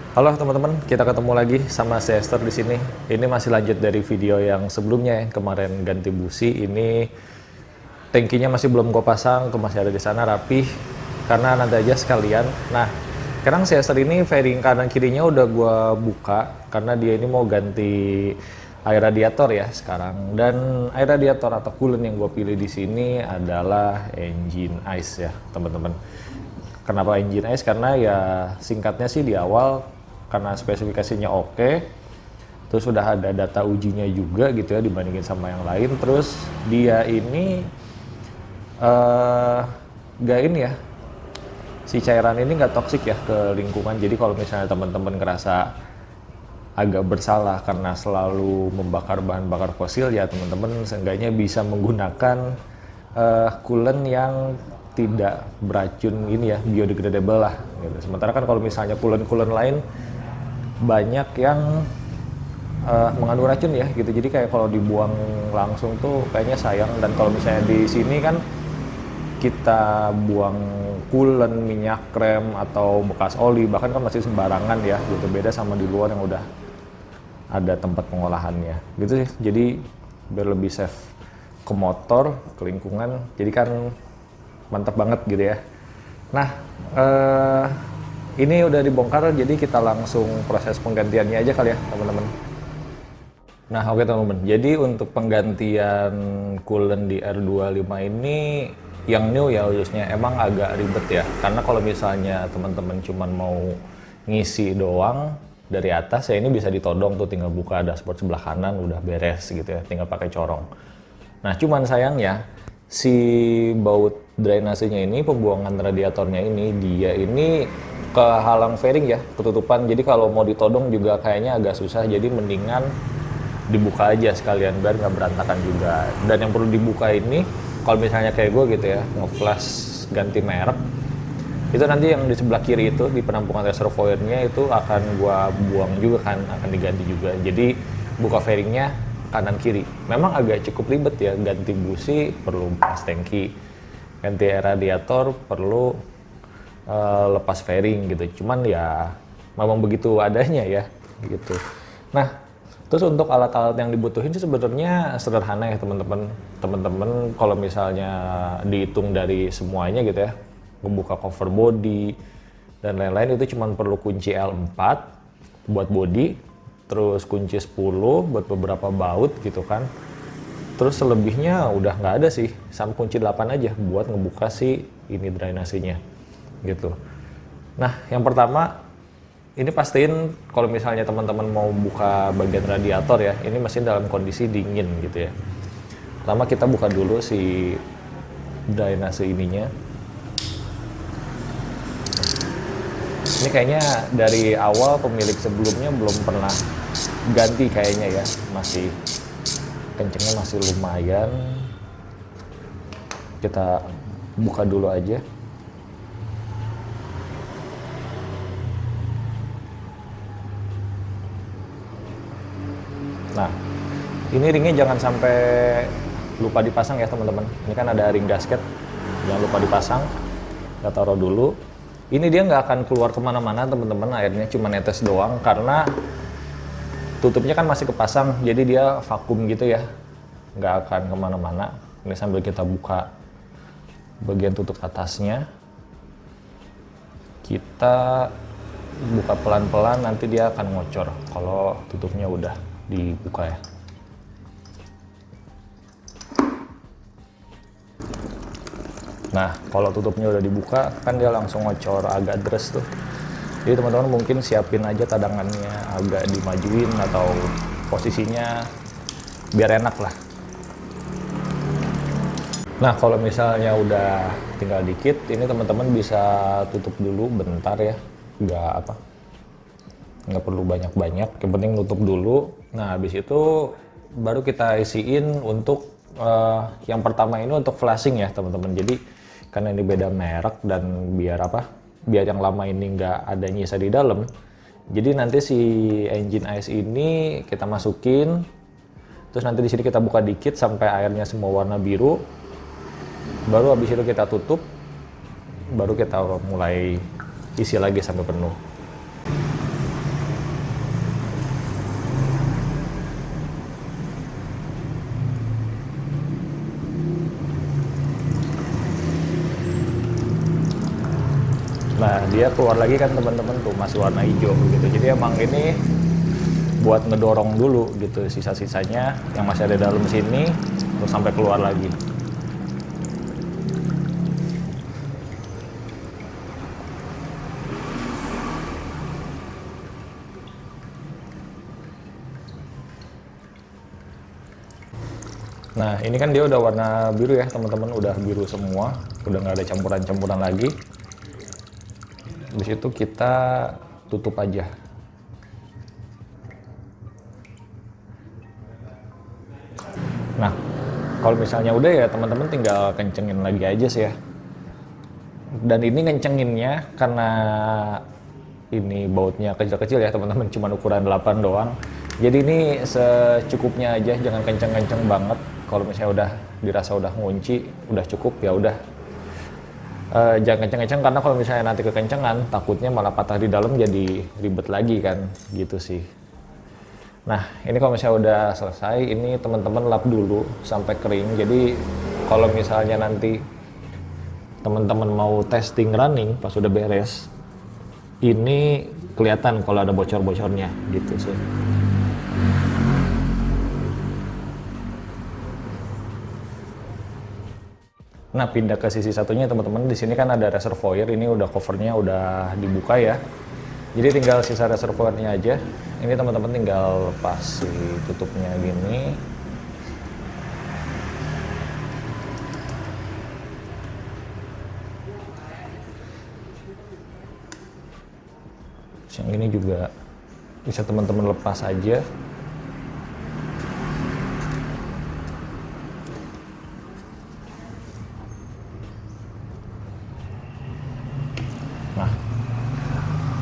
Halo teman-teman, kita ketemu lagi sama saya Esther di sini. Ini masih lanjut dari video yang sebelumnya yang kemarin ganti busi. Ini tangkinya masih belum gue pasang, tuh masih ada di sana rapih. Karena nanti aja sekalian. Nah, sekarang saya Esther ini fairing kanan kirinya udah gue buka karena dia ini mau ganti air radiator ya sekarang. Dan air radiator atau coolant yang gue pilih di sini adalah Engine Ice ya teman-teman. Kenapa Engine Ice? Karena ya singkatnya sih di awal karena spesifikasinya oke, terus sudah ada data ujinya juga gitu ya dibandingin sama yang lain. Terus dia ini nggak ini ya, si cairan ini nggak toksik ya ke lingkungan. Jadi kalau misalnya teman-teman ngerasa agak bersalah karena selalu membakar bahan bakar fosil, ya teman-teman seenggaknya bisa menggunakan coolant yang tidak beracun ini ya, biodegradable lah gitu. Sementara kan kalau misalnya coolant lain banyak yang mengandung racun ya gitu, jadi kayak kalau dibuang langsung tuh kayaknya sayang. Dan kalau misalnya di sini kan kita buang coolant, minyak krem atau bekas oli bahkan kan masih sembarangan ya gitu, beda sama di luar yang udah ada tempat pengolahannya gitu sih. Jadi biar lebih safe ke motor, ke lingkungan, jadi kan mantap banget gitu ya. Nah, ini udah dibongkar, jadi kita langsung proses penggantiannya aja kali ya teman-teman. Nah oke teman-teman, jadi untuk penggantian coolant di R25 ini yang new ya khususnya emang agak ribet ya. Karena kalau misalnya teman-teman cuman mau ngisi doang dari atas ya ini bisa ditodong tuh, tinggal buka dashboard sebelah kanan udah beres gitu ya, tinggal pakai corong. Nah cuman sayangnya si baut drainasenya ini, pembuangan radiatornya ini, dia ini kehalang fairing ya, ketutupan. Jadi kalau mau ditodong juga kayaknya agak susah, jadi mendingan dibuka aja sekalian biar nggak berantakan juga. Dan yang perlu dibuka ini kalau misalnya kayak gue gitu ya, nge-flash ganti merek, itu nanti yang di sebelah kiri itu di penampungan reservoirnya itu akan gue buang juga kan, akan diganti juga. Jadi buka fairingnya kanan kiri. Memang agak cukup ribet ya, ganti busi perlu lepas tangki, ganti air radiator perlu lepas fairing gitu. Cuman ya memang begitu adanya ya gitu. Nah, terus untuk alat-alat yang dibutuhin sih sebenarnya sederhana ya teman-teman. Teman-teman kalau misalnya dihitung dari semuanya gitu ya, membuka cover body dan lain-lain, itu cuma perlu kunci L4 buat body, terus kunci 10 buat beberapa baut gitu kan. Terus selebihnya udah nggak ada sih, sama kunci 8 aja buat ngebuka si ini drainasenya gitu. Nah yang pertama ini pastiin kalau misalnya teman-teman mau buka bagian radiator ya, ini mesin dalam kondisi dingin gitu ya. Pertama kita buka dulu si drainase ininya. Ini kayaknya dari awal pemilik sebelumnya belum pernah ganti kayaknya ya, masih kencengnya masih lumayan. Kita buka dulu aja. Nah, ini ringnya jangan sampai lupa dipasang ya teman-teman. Ini kan ada ring gasket, jangan lupa dipasang. Kita taruh dulu. Ini dia nggak akan keluar kemana-mana teman-teman, airnya cuma netes doang karena tutupnya kan masih kepasang, jadi dia vakum gitu ya, nggak akan kemana-mana. Ini sambil kita buka bagian tutup atasnya, kita buka pelan-pelan, nanti dia akan ngocor kalau tutupnya udah dibuka ya. Nah kalau tutupnya udah dibuka kan dia langsung ngocor agak deres tuh. Jadi teman-teman mungkin siapin aja tadangannya agak dimajuin atau posisinya biar enak lah. Nah kalau misalnya udah tinggal dikit, ini teman-teman bisa tutup dulu bentar ya, nggak perlu banyak-banyak, yang penting tutup dulu. Nah habis itu baru kita isiin untuk yang pertama ini untuk flashing ya teman-teman. Jadi karena ini beda merek dan biar yang lama ini nggak ada nyisa di dalam, jadi nanti si Engine Ice ini kita masukin, terus nanti di sini kita buka dikit sampai airnya semua warna biru, baru habis itu kita tutup, baru kita mulai isi lagi sampai penuh. Nah, dia keluar lagi kan teman-teman tuh masih warna hijau gitu. Jadi emang ini buat ngedorong dulu gitu sisa-sisanya yang masih ada dalam sini terus sampai keluar lagi. Nah, ini kan dia udah warna biru ya teman-teman, udah biru semua, udah nggak ada campuran-campuran lagi. Di situ kita tutup aja. Nah, kalau misalnya udah ya teman-teman tinggal kencengin lagi aja sih ya. Dan ini ngencenginnya karena ini bautnya kecil-kecil ya teman-teman, cuma ukuran 8 doang. Jadi ini secukupnya aja, jangan kenceng-kenceng banget. Kalau misalnya udah dirasa udah ngunci, udah cukup ya udah. Jangan kenceng-kenceng karena kalau misalnya nanti kekencengan, takutnya malah patah di dalam jadi ribet lagi kan, gitu sih. Nah, ini kalau misalnya udah selesai, ini teman-teman lap dulu sampai kering. Jadi kalau misalnya nanti teman-teman mau testing running pas udah beres, ini kelihatan kalau ada bocor-bocornya gitu sih. Nah, pindah ke sisi satunya teman-teman, di sini kan ada reservoir, ini udah covernya udah dibuka ya. Jadi tinggal sisa reservoirnya aja. Ini teman-teman tinggal lepas si tutupnya gini. Yang ini juga bisa teman-teman lepas aja. Nah,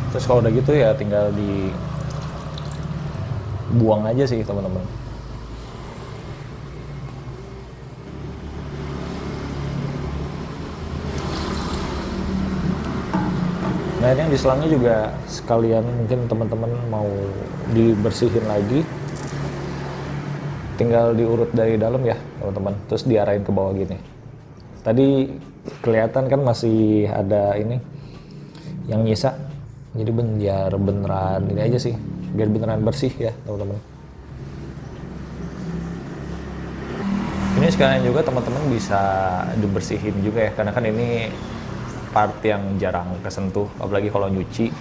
terus kalau udah gitu ya tinggal dibuang aja sih teman-teman. Nah, ini yang di selangnya juga sekalian mungkin teman-teman mau dibersihin lagi, tinggal diurut dari dalam ya teman-teman, terus diarahin ke bawah gini. Tadi kelihatan kan masih ada ini yang nyisa, jadi biar beneran ini aja sih, biar beneran bersih ya teman-teman. Ini sekalian juga teman-teman bisa dibersihin juga ya, karena kan ini part yang jarang kesentuh, apalagi kalau nyuci.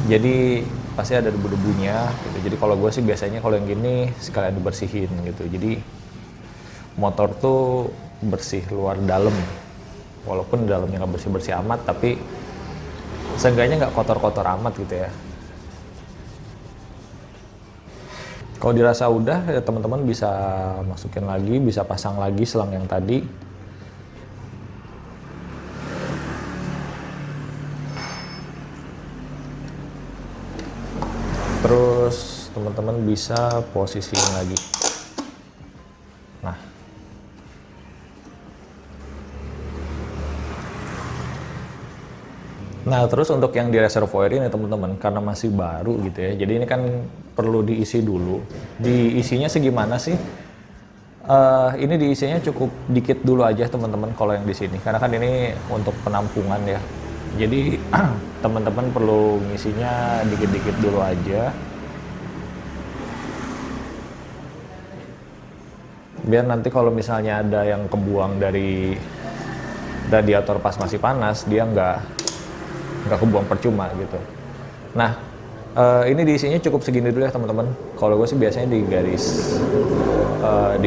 Jadi pasti ada debu-debunya gitu. Jadi kalau gue sih biasanya kalau yang gini sekalian dibersihin gitu. Jadi motor tuh bersih luar dalam, walaupun dalamnya nggak bersih-bersih amat, tapi seenggaknya nggak kotor-kotor amat gitu ya. Kalau dirasa udah ya teman-teman bisa masukin lagi, bisa pasang lagi selang yang tadi. Terus teman-teman bisa posisiin lagi. Nah, terus untuk yang di reservoir ini teman-teman, karena masih baru gitu ya, jadi ini kan perlu diisi dulu. Diisinya segimana sih? Ini diisinya cukup dikit dulu aja teman-teman kalau yang di sini, karena kan ini untuk penampungan ya. Jadi teman-teman perlu ngisinya dikit-dikit dulu aja. Biar nanti kalau misalnya ada yang kebuang dari radiator pas masih panas, dia nggak kebuang percuma gitu. Nah, ini diisinya cukup segini dulu ya teman-teman. Kalau gue sih biasanya di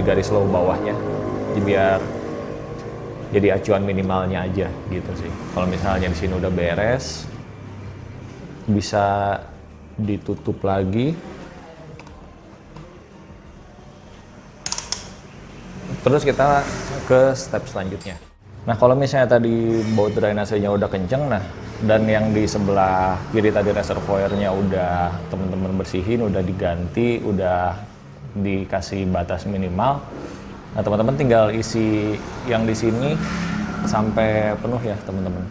garis low bawahnya, biar jadi acuan minimalnya aja gitu sih. Kalau misalnya di sini udah beres, bisa ditutup lagi. Terus kita ke step selanjutnya. Nah, kalau misalnya tadi baut drainasenya udah kenceng, nah dan yang di sebelah kiri tadi reservoirnya udah teman-teman bersihin, udah diganti, udah dikasih batas minimal. Nah, teman-teman tinggal isi yang di sini sampai penuh ya, teman-teman.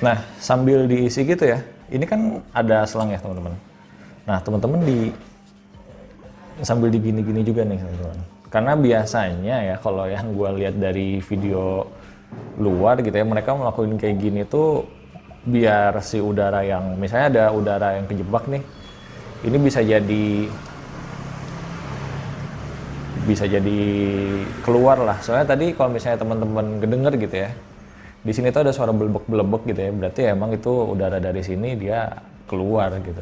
Nah, sambil diisi gitu ya, ini kan ada selang ya teman-teman. Nah, teman-teman sambil digini-gini juga nih teman-teman. Karena biasanya ya kalau yang gue lihat dari video luar gitu ya, mereka melakukan kayak gini tuh biar si udara yang, misalnya ada udara yang kejebak nih, ini bisa jadi keluar lah. Soalnya tadi kalau misalnya teman-teman kedenger gitu ya, di sini tuh ada suara belebek-belebek gitu ya, berarti emang itu udara dari sini dia keluar gitu.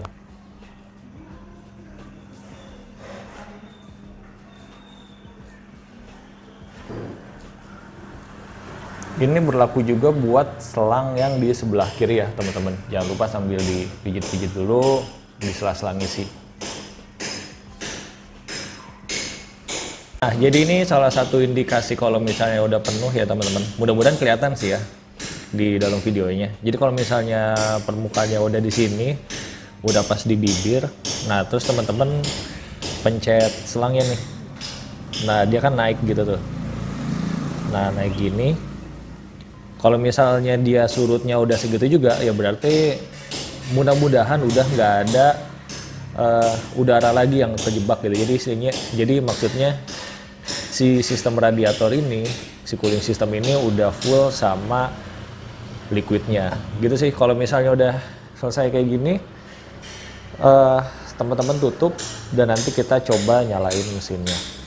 Ini berlaku juga buat selang yang di sebelah kiri ya teman-teman. Jangan lupa sambil dipijit-pijit dulu di sela-sela ngisi. Nah, jadi ini salah satu indikasi kalau misalnya udah penuh ya teman-teman. Mudah-mudahan kelihatan sih ya di dalam videonya. Jadi kalau misalnya permukaannya udah di sini, udah pas di bibir, nah terus teman-teman pencet selangnya nih. Nah, dia kan naik gitu tuh. Nah, naik gini. Kalau misalnya dia surutnya udah segitu juga, ya berarti mudah-mudahan udah nggak ada udara lagi yang terjebak gitu. Jadi maksudnya si sistem radiator ini, si cooling system ini udah full sama liquidnya. Gitu sih. Kalau misalnya udah selesai kayak gini, teman-teman tutup dan nanti kita coba nyalain mesinnya.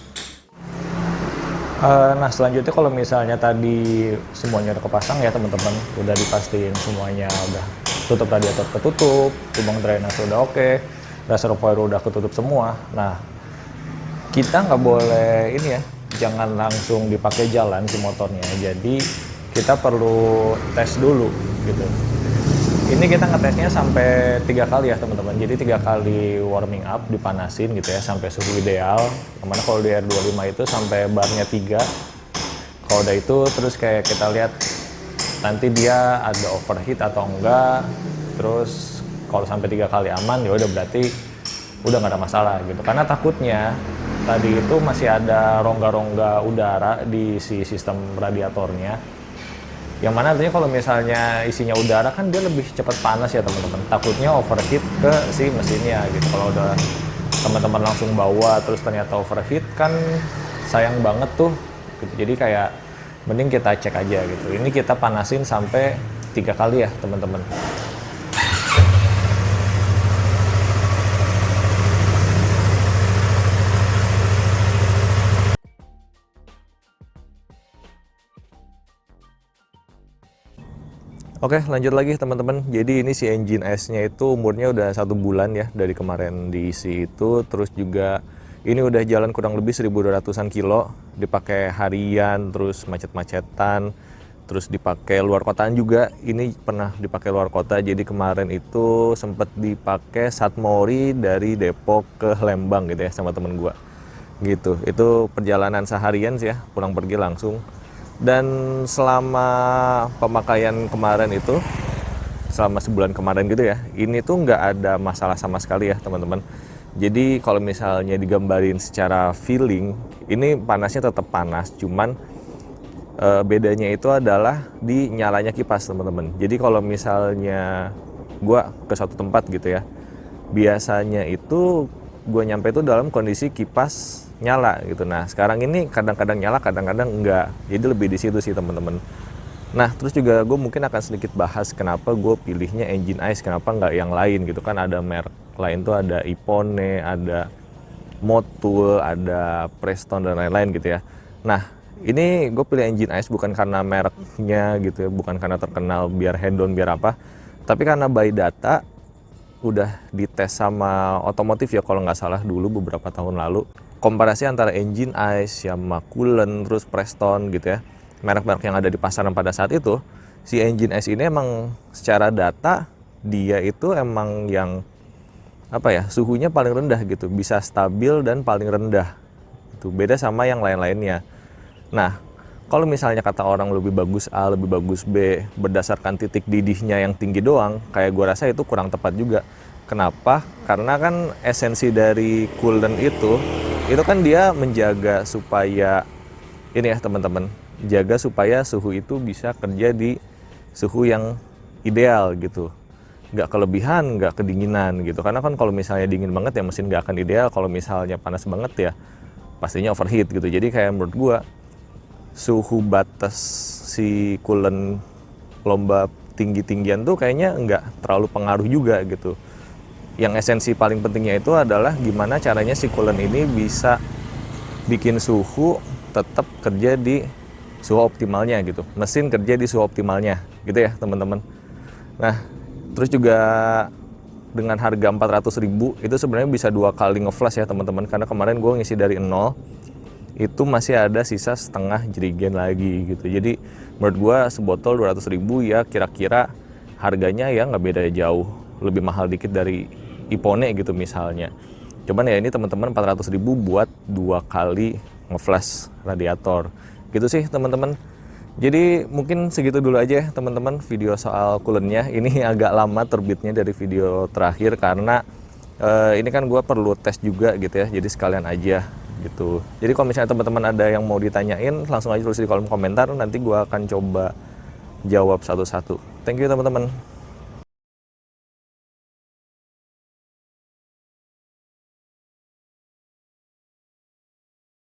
Nah selanjutnya kalau misalnya tadi semuanya udah kepasang ya teman-teman, udah dipastiin semuanya udah tutup radiator ketutup, lubang drainase udah oke, reservoir udah ketutup semua. Nah kita nggak boleh ini ya, jangan langsung dipakai jalan si motornya. Jadi kita perlu tes dulu gitu. Ini kita ngetesnya sampai 3 kali ya teman-teman. Jadi 3 kali warming up, dipanasin gitu ya sampai suhu ideal. Kemana kalau di R25 itu sampai barnya 3. Kalau udah itu terus kayak kita lihat nanti dia ada overheat atau enggak. Terus kalau sampai 3 kali aman ya udah berarti udah nggak ada masalah gitu. Karena takutnya tadi itu masih ada rongga-rongga udara di si sistem radiatornya. Yang mana artinya kalau misalnya isinya udara kan dia lebih cepat panas ya teman-teman. Takutnya overheat ke si mesinnya gitu. Kalau udah teman-teman langsung bawa terus ternyata overheat kan sayang banget tuh gitu. Jadi kayak mending kita cek aja gitu. Ini kita panasin sampai 3 kali ya teman-teman. Oke, lanjut lagi teman-teman. Jadi ini si engine ice-nya itu umurnya udah 1 bulan ya dari kemarin diisi itu. Terus juga ini udah jalan kurang lebih 1.200-an kilo. Dipakai harian, terus macet-macetan, terus dipakai luar kotaan juga. Ini pernah dipakai luar kota. Jadi kemarin itu sempat dipakai Satmori dari Depok ke Lembang gitu ya sama temen gua. Gitu. Itu perjalanan seharian sih ya, pulang pergi langsung. Dan selama pemakaian kemarin itu, selama sebulan kemarin gitu ya, ini tuh nggak ada masalah sama sekali ya teman-teman. Jadi kalau misalnya digambarin secara feeling, ini panasnya tetap panas, cuman bedanya itu adalah di nyalanya kipas teman-teman. Jadi kalau misalnya gua ke suatu tempat gitu ya, biasanya itu gua nyampe itu dalam kondisi kipas nyala gitu. Nah sekarang ini kadang-kadang nyala, kadang-kadang enggak. Jadi lebih di situ sih teman-teman. Nah terus juga gue mungkin akan sedikit bahas kenapa gue pilihnya engine ice, kenapa nggak yang lain gitu kan. Ada merek lain tuh, ada Ippone, ada Motul, ada Preston dan lain-lain gitu ya. Nah ini gue pilih engine ice bukan karena mereknya gitu ya, bukan karena terkenal biar hedon biar apa, tapi karena by data udah dites sama otomotif ya kalau nggak salah dulu beberapa tahun lalu. Komparasi antara engine ice, Yamaha Coolant, terus Preston gitu ya, merek-merek yang ada di pasaran pada saat itu, si engine ice ini emang secara data dia itu emang yang apa ya, suhunya paling rendah gitu, bisa stabil dan paling rendah. Itu beda sama yang lain-lainnya. Nah, kalau misalnya kata orang lebih bagus A, lebih bagus B, berdasarkan titik didihnya yang tinggi doang, kayak gua rasa itu kurang tepat juga. Kenapa? Karena kan esensi dari coolant itu kan dia menjaga supaya ini ya teman-teman, jaga supaya suhu itu bisa kerja di suhu yang ideal gitu, nggak kelebihan, nggak kedinginan gitu. Karena kan kalau misalnya dingin banget ya mesin nggak akan ideal, kalau misalnya panas banget ya pastinya overheat gitu. Jadi kayak menurut gua suhu batas si coolant lomba tinggi-tinggian tuh kayaknya nggak terlalu pengaruh juga gitu. Yang esensi paling pentingnya itu adalah gimana caranya si coolant ini bisa bikin suhu tetap kerja di suhu optimalnya gitu. Mesin kerja di suhu optimalnya gitu ya teman-teman. Nah, terus juga dengan harga 400.000 itu sebenarnya bisa 2 kali ngeflash ya teman-teman. Karena kemarin gue ngisi dari 0, itu masih ada sisa setengah jerigen lagi gitu. Jadi menurut gue sebotol 200.000 ya kira-kira harganya ya nggak beda jauh. Lebih mahal dikit dari Ipone gitu misalnya. Cuman ya ini teman-teman 400.000 buat 2 kali ngeflash radiator. Gitu sih teman-teman. Jadi mungkin segitu dulu aja ya teman-teman video soal coolant-nya. Ini agak lama terbitnya dari video terakhir karena ini kan gue perlu tes juga gitu ya. Jadi sekalian aja gitu. Jadi kalau misalnya teman-teman ada yang mau ditanyain langsung aja tulis di kolom komentar. Nanti gue akan coba jawab satu-satu. Thank you teman-teman.